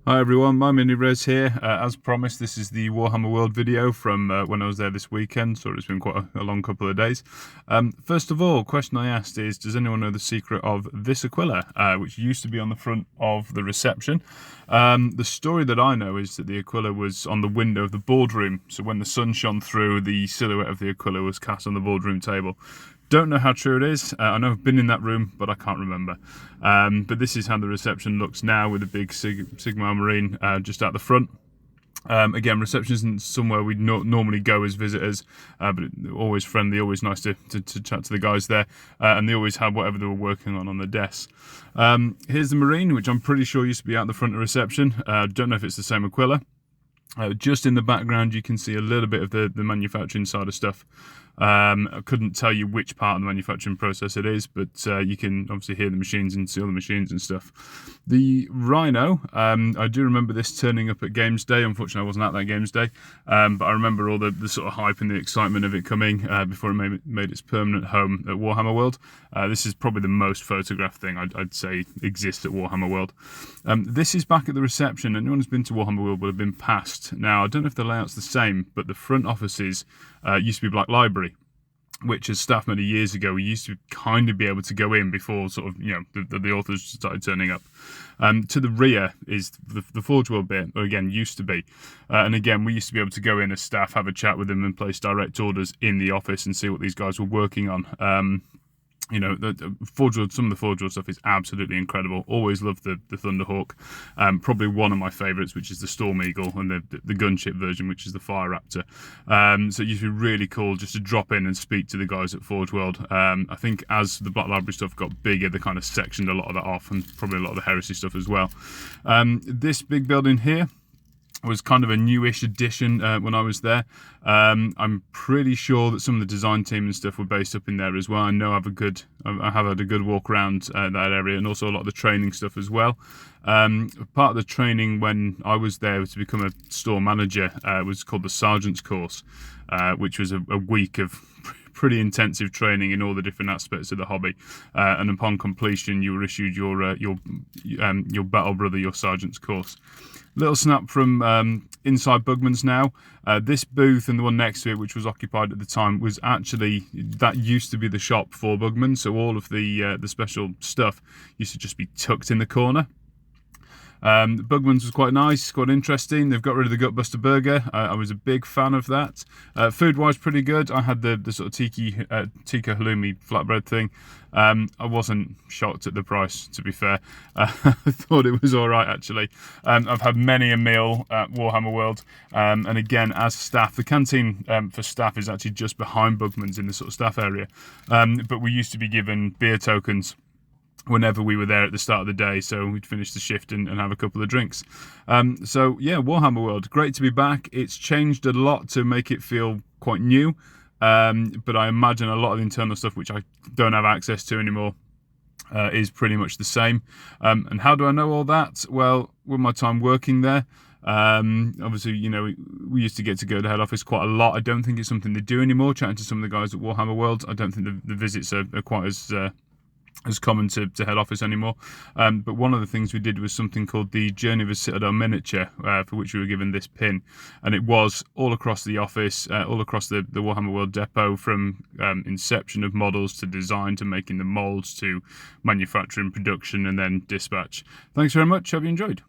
Hi everyone, my Mini Res here. As promised, this is the Warhammer World video from when I was there this weekend. Sorry, it's been quite a long couple of days. First of all, question I asked is, does anyone know the secret of this Aquila, which used to be on the front of the reception? The story that I know is that the Aquila was on the window of the boardroom, so when the sun shone through, the silhouette of the Aquila was cast on the boardroom table. Don't know how true it is. I know I've been in that room, but I can't remember. But this is how the reception looks now, with a big Sigma Marine just out the front. Again, reception isn't somewhere we'd normally go as visitors, but always friendly, always nice to chat to the guys there, and they always had whatever they were working on the desk. Here's the Marine, which I'm pretty sure used to be out the front of reception. Don't know if it's the same Aquila. Just in the background you can see a little bit of the manufacturing side of stuff. I couldn't tell you which part of the manufacturing process it is, but you can obviously hear the machines and see all the machines and stuff. The Rhino, I do remember this turning up at Games Day. Unfortunately I wasn't at that Games Day, but I remember all the sort of hype and the excitement of it coming before it made its permanent home at Warhammer World. This is probably the most photographed thing I'd say exists at Warhammer World. This is back at the reception. Anyone who's been to Warhammer World will have been past. Now, I don't know if the layout's the same, but the front offices used to be Black Library, which as staff many years ago, we used to kind of be able to go in before sort of, the authors started turning up. To the rear is the Forge World bit, or again, used to be. And again, we used to be able to go in as staff, have a chat with them and place direct orders in the office and see what these guys were working on. The Forge World, some of the Forge World stuff is absolutely incredible. Always loved the Thunderhawk. Probably one of my favourites, which is the Storm Eagle, and the gunship version, which is the Fire Raptor. So it used to be really cool just to drop in and speak to the guys at Forge World. I think as the Black Library stuff got bigger, they kind of sectioned a lot of that off, and probably a lot of the Heresy stuff as well. This big building here was kind of a newish addition when I was there. I'm pretty sure that some of the design team and stuff were based up in there as well. I know I have had a good walk around that area, and also a lot of the training stuff as well. Part of the training when I was there to become a store manager was called the Sergeant's Course, which was a week of pretty intensive training in all the different aspects of the hobby, and upon completion you were issued your battle brother, your Sergeant's Course. Little snap from inside Bugman's now. This booth and the one next to it, which was occupied at the time, was actually, that used to be the shop for Bugman, so all of the special stuff used to just be tucked in the corner. Bugman's was quite nice, quite interesting. They've got rid of the Gutbuster burger. I was a big fan of that. Food-wise, pretty good. I had the sort of tikka halloumi flatbread thing. I wasn't shocked at the price, to be fair. I thought it was all right, actually. I've had many a meal at Warhammer World, and again, as staff, the canteen for staff is actually just behind Bugman's in the sort of staff area. But we used to be given beer tokens whenever we were there at the start of the day, so we'd finish the shift and have a couple of drinks. So yeah, Warhammer World, great to be back. It's changed a lot to make it feel quite new, but I imagine a lot of the internal stuff, which I don't have access to anymore, is pretty much the same. And how do I know all that? Well, with my time working there, obviously, we used to get to go to head office quite a lot. I don't think it's something they do anymore. Chatting to some of the guys at Warhammer World, I don't think the visits are quite as common to head office anymore. But one of the things we did was something called the Journey of a Citadel miniature, for which we were given this pin, and it was all across the office, all across the Warhammer World depot, from inception of models to design to making the molds to manufacturing, production, and then dispatch. Thanks very much. Hope you enjoyed.